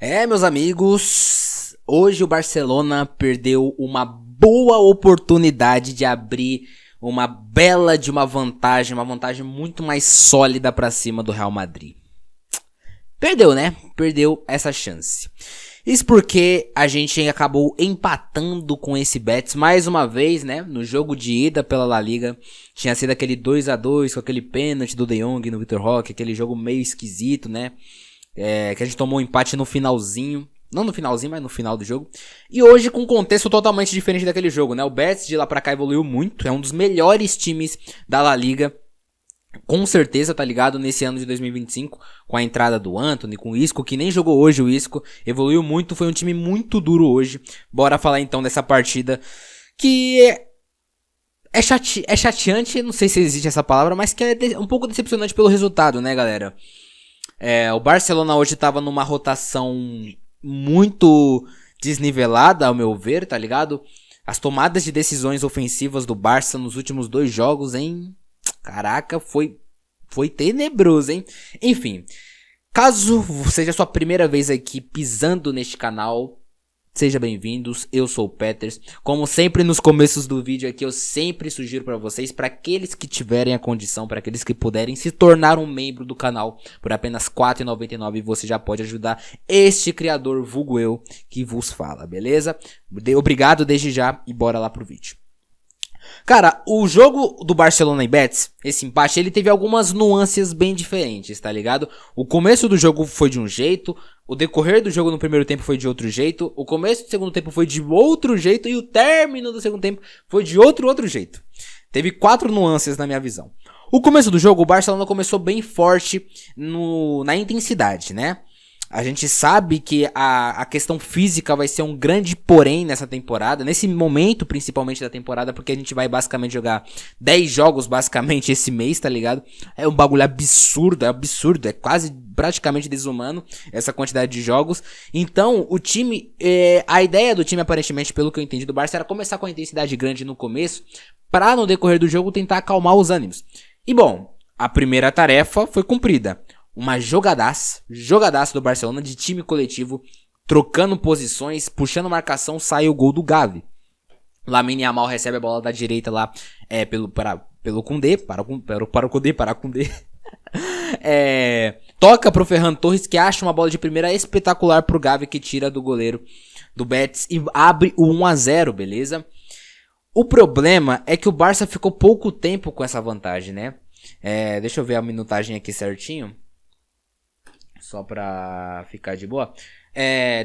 Meus amigos, hoje o Barcelona perdeu uma boa oportunidade de abrir uma bela de uma vantagem muito mais sólida pra cima do Real Madrid. Perdeu, né? Perdeu essa chance. Isso porque a gente acabou empatando com esse Betis mais uma vez, né? No jogo de ida pela La Liga. Tinha sido aquele 2-2 com aquele pênalti do De Jong no Vitor Roque, aquele jogo meio esquisito, né? Que a gente tomou um empate no finalzinho. Não no finalzinho, mas no final do jogo. E hoje com um contexto totalmente diferente daquele jogo, né? O Betis de lá pra cá evoluiu muito. É um dos melhores times da La Liga. Com certeza, tá ligado? Nesse ano de 2025, com a entrada do Antony, com o Isco, que nem jogou hoje o Isco. Evoluiu muito, foi um time muito duro hoje. Bora falar então dessa partida que é chateante, não sei se existe essa palavra, mas que é um pouco decepcionante pelo resultado, né, galera? O Barcelona hoje tava numa rotação muito desnivelada, ao meu ver, tá ligado? As tomadas de decisões ofensivas do Barça nos últimos 2 jogos, hein? Caraca, foi tenebroso, hein? Enfim, caso seja a sua primeira vez aqui pisando neste canal, seja bem-vindos, eu sou o Peters. Como sempre nos começos do vídeo aqui, eu sempre sugiro para vocês, para aqueles que tiverem a condição, para aqueles que puderem se tornar um membro do canal por apenas R$ 4,99, você já pode ajudar este criador vulgo eu que vos fala, beleza? Obrigado desde já e bora lá pro vídeo. Cara, o jogo do Barcelona e Betis, esse empate, ele teve algumas nuances bem diferentes, tá ligado? O começo do jogo foi de um jeito, o decorrer do jogo no primeiro tempo foi de outro jeito, o começo do segundo tempo foi de outro jeito e o término do segundo tempo foi de outro jeito. Teve 4 nuances na minha visão. O começo do jogo, o Barcelona começou bem forte na intensidade, né? A gente sabe que a questão física vai ser um grande porém nessa temporada, nesse momento principalmente da temporada, porque a gente vai basicamente jogar 10 jogos basicamente esse mês, tá ligado? É um bagulho absurdo, é quase praticamente desumano essa quantidade de jogos. Então o time, a ideia do time aparentemente, pelo que eu entendi do Barça, era começar com a intensidade grande no começo, pra no decorrer do jogo tentar acalmar os ânimos. E bom, a primeira tarefa foi cumprida. Uma jogadaça do Barcelona de time coletivo, trocando posições, puxando marcação, sai o gol do Gavi. Lamine Yamal recebe a bola da direita lá pelo Koundé, para o Koundé. Toca pro Ferran Torres, que acha uma bola de primeira espetacular pro Gavi, que tira do goleiro do Betis e abre o 1-0, beleza? O problema é que o Barça ficou pouco tempo com essa vantagem, né? Deixa eu ver a minutagem aqui certinho. Só pra ficar de boa.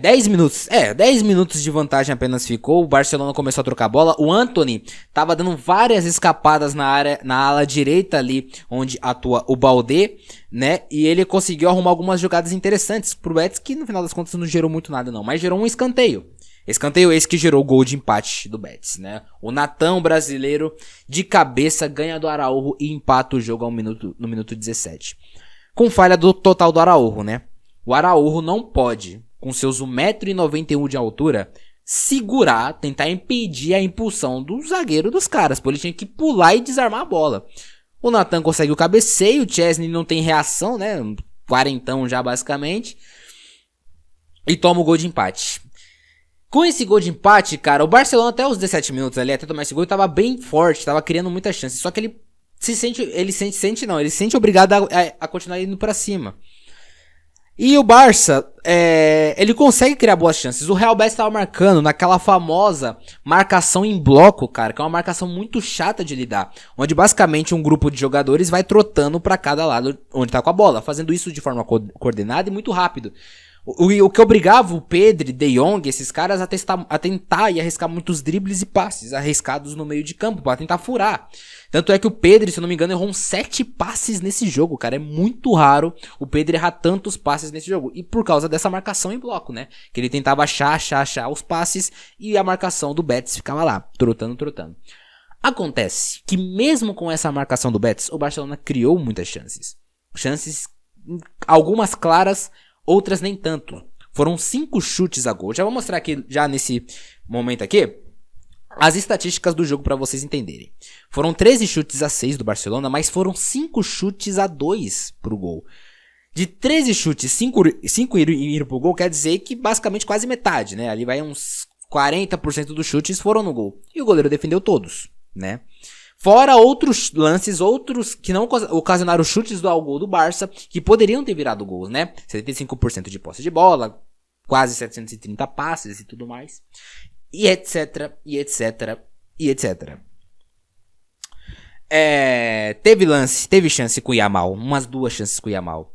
10 minutos. 10 minutos de vantagem apenas ficou. O Barcelona começou a trocar a bola. O Antony tava dando várias escapadas na área, na ala direita ali, onde atua o Baldé, né? E ele conseguiu arrumar algumas jogadas interessantes pro Betis, que no final das contas não gerou muito nada não, mas gerou um escanteio. Escanteio esse que gerou o gol de empate do Betis, né? O Natão brasileiro de cabeça ganha do Araújo e empata o jogo no minuto 17. Com falha total do Araújo, né? O Araújo não pode, com seus 1,91 m de altura, segurar, tentar impedir a impulsão do zagueiro dos caras. Pô, ele tinha que pular e desarmar a bola. O Nathan consegue o cabeceio, o Chesney não tem reação, né? Quarentão já basicamente. E toma o gol de empate. Com esse gol de empate, cara, o Barcelona até os 17 minutos ali, até tomar esse gol, tava bem forte, tava criando muita chance. Só que ele se sente obrigado a continuar indo pra cima. E o Barça, ele consegue criar boas chances. O Real Betis tava marcando naquela famosa marcação em bloco, cara, que é uma marcação muito chata de lidar, onde basicamente um grupo de jogadores vai trotando pra cada lado onde tá com a bola, fazendo isso de forma coordenada e muito rápido. O que obrigava o Pedri, De Jong, esses caras a tentar e arriscar muitos dribles e passes arriscados no meio de campo, pra tentar furar. Tanto é que o Pedri, se eu não me engano, errou uns 7 passes nesse jogo, cara. É muito raro o Pedri errar tantos passes nesse jogo. E por causa dessa marcação em bloco, né? Que ele tentava achar os passes e a marcação do Betis ficava lá, trotando. Acontece que mesmo com essa marcação do Betis, o Barcelona criou muitas chances. Chances, algumas claras, outras nem tanto. Foram 5 chutes a gol. Já vou mostrar aqui, já nesse momento aqui, as estatísticas do jogo pra vocês entenderem. Foram 13 chutes a 6 do Barcelona, mas foram 5 chutes a 2 pro gol. De 13 chutes, 5 iram pro gol, quer dizer que basicamente quase metade, né? Ali vai uns 40% dos chutes foram no gol. E o goleiro defendeu todos, né? Fora outros lances, outros que não ocasionaram chutes ao gol do Barça, que poderiam ter virado gols, né? 75% de posse de bola, quase 730 passes e tudo mais. E etc, e etc, e etc. Teve chance com o Yamal, umas 2 chances com o Yamal.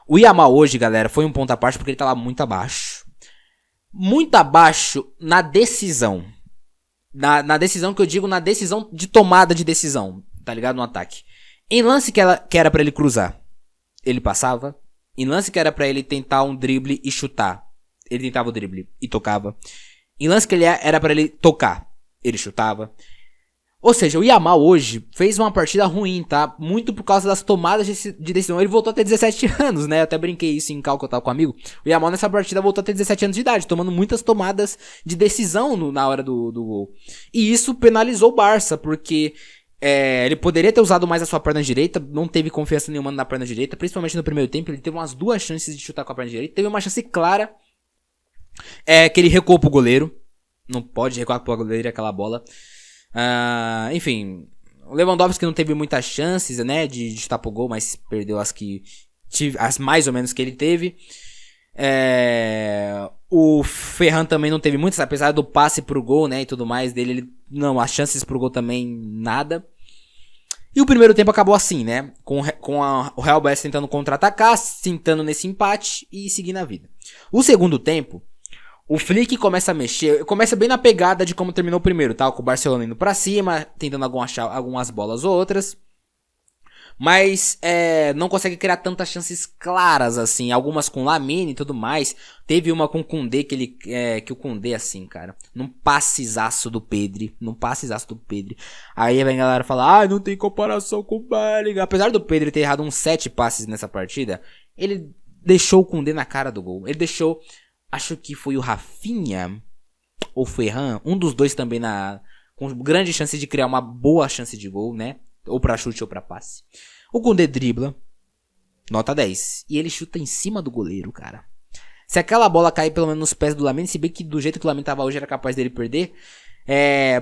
O Yamal hoje, galera, foi um ponto à parte porque ele tava muito abaixo. Muito abaixo na decisão. Na decisão que eu digo, na decisão de tomada de decisão, tá ligado? No ataque. Em lance que era pra ele cruzar, ele passava. Em lance que era pra ele tentar um drible e chutar, ele tentava o drible e tocava. Em lance que era pra ele tocar, ele chutava. Ou seja, o Yamal hoje fez uma partida ruim, tá? Muito por causa das tomadas de decisão. Ele voltou a ter 17 anos, né? Eu até brinquei isso em cálculo que eu tava com um amigo. O Yamal nessa partida voltou a ter 17 anos de idade, tomando muitas tomadas de decisão na hora do gol. E isso penalizou o Barça, porque ele poderia ter usado mais a sua perna direita, não teve confiança nenhuma na perna direita, principalmente no primeiro tempo. Ele teve umas 2 chances de chutar com a perna direita. Teve uma chance clara, que ele recuou pro goleiro. Não pode recuar pro goleiro aquela bola. Enfim, o Lewandowski não teve muitas chances, né, de chutar pro gol, mas perdeu as mais ou menos que ele teve. O Ferran também não teve muitas, apesar do passe pro gol, né, e tudo mais dele, as chances pro gol também nada. E o primeiro tempo acabou assim, né, com o Real Betis tentando contra-atacar, tentando nesse empate e seguindo a vida. O segundo tempo, o Flick começa a mexer, começa bem na pegada de como terminou o primeiro, tá? Com o Barcelona indo pra cima, tentando achar algumas bolas ou outras. Mas não consegue criar tantas chances claras assim, algumas com Lamine e tudo mais. Teve uma com o Koundé que o Koundé assim, cara, num passezaço do Pedri, Aí a galera fala, não tem comparação com o Bellingham. Apesar do Pedri ter errado uns 7 passes nessa partida, ele deixou o Koundé na cara do gol. Ele deixou, acho que foi o Rafinha ou o Ferran, um dos dois também com grande chance de criar uma boa chance de gol, né? Ou pra chute ou pra passe. O Koundé dribla, nota 10. E ele chuta em cima do goleiro, cara. Se aquela bola cair pelo menos nos pés do Lamine, se bem que do jeito que o Lamine tava hoje era capaz dele perder,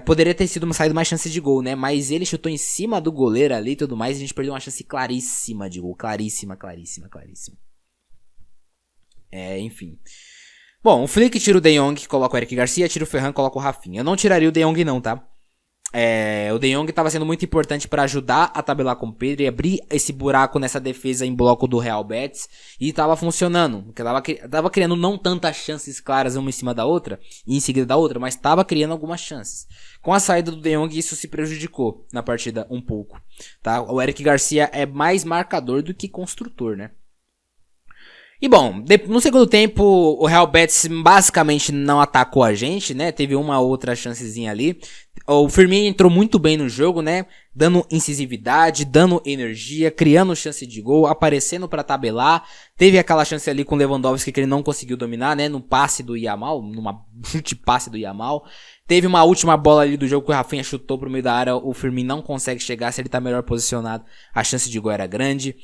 poderia ter saído mais chances de gol, né? Mas ele chutou em cima do goleiro ali e tudo mais, e a gente perdeu uma chance claríssima de gol. Claríssima. Enfim. Bom, o Flick tira o De Jong, coloca o Eric Garcia, tira o Ferran, coloca o Rafinha. Eu não tiraria o De Jong não, tá? O De Jong estava sendo muito importante para ajudar a tabelar com o Pedro e abrir esse buraco nessa defesa em bloco do Real Betis. E estava funcionando, porque tava criando não tantas chances claras uma em cima da outra e em seguida da outra, mas estava criando algumas chances. Com a saída do De Jong, isso se prejudicou na partida um pouco, tá? O Eric Garcia é mais marcador do que construtor, né? E bom, no segundo tempo, o Real Betis basicamente não atacou a gente, né? Teve uma outra chancezinha ali. O Firmino entrou muito bem no jogo, né? Dando incisividade, dando energia, criando chance de gol, aparecendo pra tabelar. Teve aquela chance ali com o Lewandowski que ele não conseguiu dominar, né? No passe do Yamal, numa chute-passe do Yamal. Teve uma última bola ali do jogo que o Rafinha chutou pro meio da área. O Firmino não consegue chegar, se ele tá melhor posicionado, a chance de gol era grande.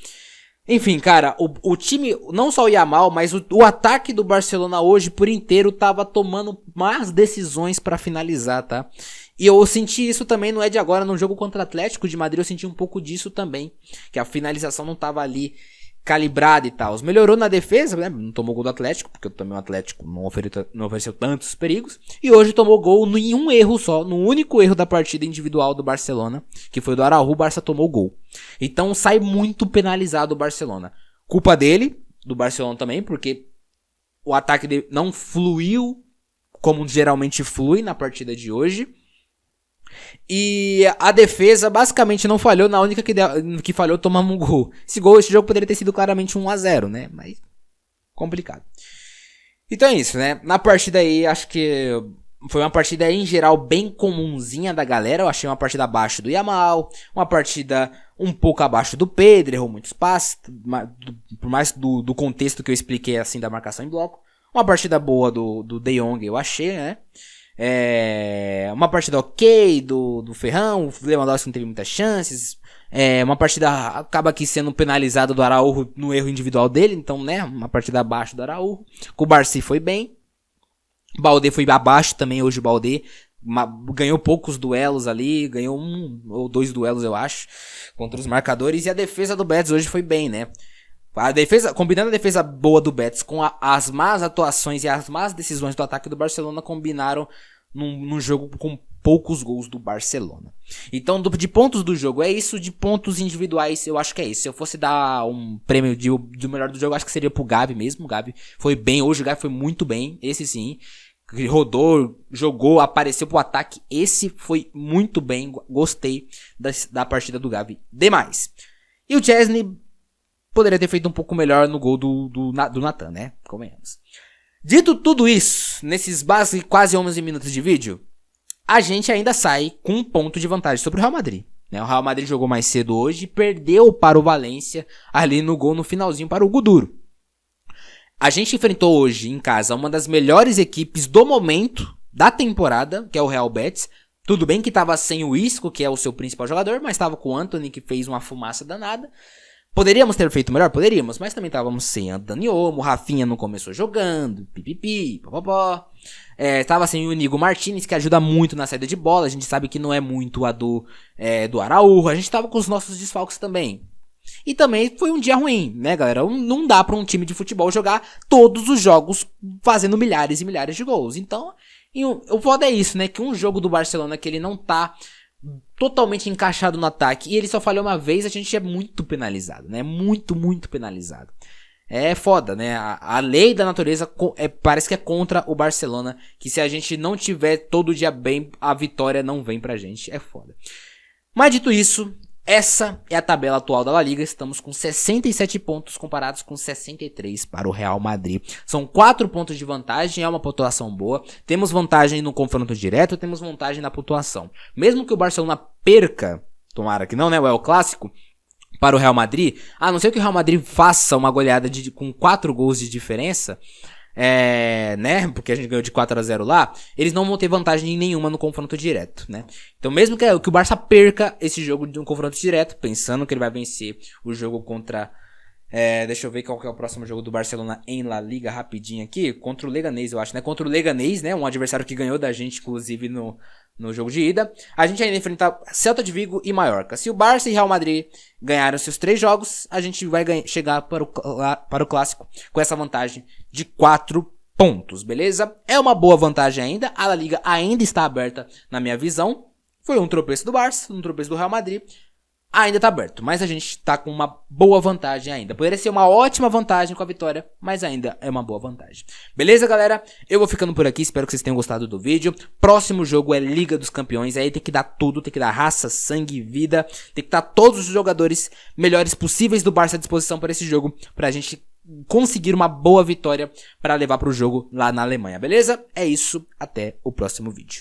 Enfim, cara, o time, não só o Yamal, mas o ataque do Barcelona hoje por inteiro tava tomando más decisões pra finalizar, tá? E eu senti isso também, não é de agora, no jogo contra o Atlético de Madrid eu senti um pouco disso também, que a finalização não tava ali calibrada e tal. Melhorou na defesa, né? Não tomou gol do Atlético, porque também o Atlético não ofereceu tantos perigos. E hoje tomou gol em um erro só, no único erro da partida individual do Barcelona, que foi do Araujo, o Barça tomou gol. Então sai muito penalizado o Barcelona. Culpa dele, do Barcelona também, porque o ataque dele não fluiu como geralmente flui na partida de hoje. E a defesa basicamente não falhou, na única que falhou tomamos um gol. Esse jogo poderia ter sido claramente 1-0, né? Mas complicado. Então é isso, né? Na partida aí, acho que foi uma partida em geral bem comunzinha da galera. Eu achei uma partida abaixo do Yamal, uma partida um pouco abaixo do Pedro, errou muitos passes, por mais do contexto que eu expliquei assim da marcação em bloco. Uma partida boa do De Jong, eu achei, né? Uma partida ok do Ferran, o Lewandowski não teve muitas chances, Uma partida acaba aqui sendo penalizada do Araújo no erro individual dele. Então, né, uma partida abaixo do Araújo. Com o Barcy foi bem. O Baldé foi abaixo também hoje, o Baldé. Ganhou poucos duelos ali, ganhou 1 ou 2 duelos, eu acho, contra os marcadores. E a defesa do Betis hoje foi bem, né? A defesa, combinando a defesa boa do Betis com as más atuações e as más decisões do ataque do Barcelona, combinaram num jogo com poucos gols do Barcelona. Então, de pontos do jogo é isso, de pontos individuais eu acho que é isso. Se eu fosse dar um prêmio do melhor do jogo, acho que seria pro Gavi mesmo. O Gavi foi bem hoje, o Gavi foi muito bem, esse sim. Rodou, jogou, apareceu pro ataque. Esse foi muito bem, gostei da partida do Gavi demais. E o Chesney poderia ter feito um pouco melhor no gol do Nathan, né? Convenhamos. Dito tudo isso, nesses quase 11 minutos de vídeo, a gente ainda sai com um ponto de vantagem sobre o Real Madrid, né? O Real Madrid jogou mais cedo hoje e perdeu para o Valência ali no gol no finalzinho para o Guduro. A gente enfrentou hoje em casa uma das melhores equipes do momento da temporada, que é o Real Betis. Tudo bem que estava sem o Isco, que é o seu principal jogador, mas estava com o Antony, que fez uma fumaça danada. Poderíamos ter feito melhor? Poderíamos, mas também estávamos sem Dani Olmo, o Rafinha não começou jogando, pipipi, popopó. Estava sem o Inigo Martínez, que ajuda muito na saída de bola, a gente sabe que não é muito a do Araújo, a gente estava com os nossos desfalques também. E também foi um dia ruim, né, galera? Não dá para um time de futebol jogar todos os jogos fazendo milhares e milhares de gols. Então, o foda é isso, né, que um jogo do Barcelona que ele não tá totalmente encaixado no ataque e ele só falhou uma vez, a gente é muito penalizado, né? Muito, muito penalizado. É foda, né? A lei da natureza parece que é contra o Barcelona, que se a gente não tiver todo dia bem, a vitória não vem pra gente. É foda. Mas dito isso, essa é a tabela atual da La Liga. Estamos com 67 pontos comparados com 63 para o Real Madrid. São 4 pontos de vantagem, é uma pontuação boa. Temos vantagem no confronto direto, temos vantagem na pontuação. Mesmo que o Barcelona perca, tomara que não, né, o El Clássico, para o Real Madrid, a não ser que o Real Madrid faça uma goleada com 4 gols de diferença, né, porque a gente ganhou de 4-0 lá, eles não vão ter vantagem nenhuma no confronto direto, né? Então mesmo que o Barça perca esse jogo de um confronto direto, pensando que ele vai vencer o jogo contra... deixa eu ver qual que é o próximo jogo do Barcelona em La Liga rapidinho aqui, contra o Leganés, eu acho, né? Contra o Leganés, né? Um adversário que ganhou da gente, inclusive, no jogo de ida. A gente ainda enfrenta Celta de Vigo e Mallorca. Se o Barça e Real Madrid ganharam seus 3 jogos, a gente vai chegar para o Clássico com essa vantagem de 4 pontos, beleza? É uma boa vantagem ainda. A La Liga ainda está aberta na minha visão. Foi um tropeço do Barça, um tropeço do Real Madrid. Ainda tá aberto, mas a gente tá com uma boa vantagem ainda. Poderia ser uma ótima vantagem com a vitória, mas ainda é uma boa vantagem. Beleza, galera? Eu vou ficando por aqui, espero que vocês tenham gostado do vídeo. Próximo jogo é Liga dos Campeões, aí tem que dar tudo, tem que dar raça, sangue, vida. Tem que dar todos os jogadores melhores possíveis do Barça à disposição para esse jogo, pra gente conseguir uma boa vitória para levar pro jogo lá na Alemanha, beleza? É isso, até o próximo vídeo.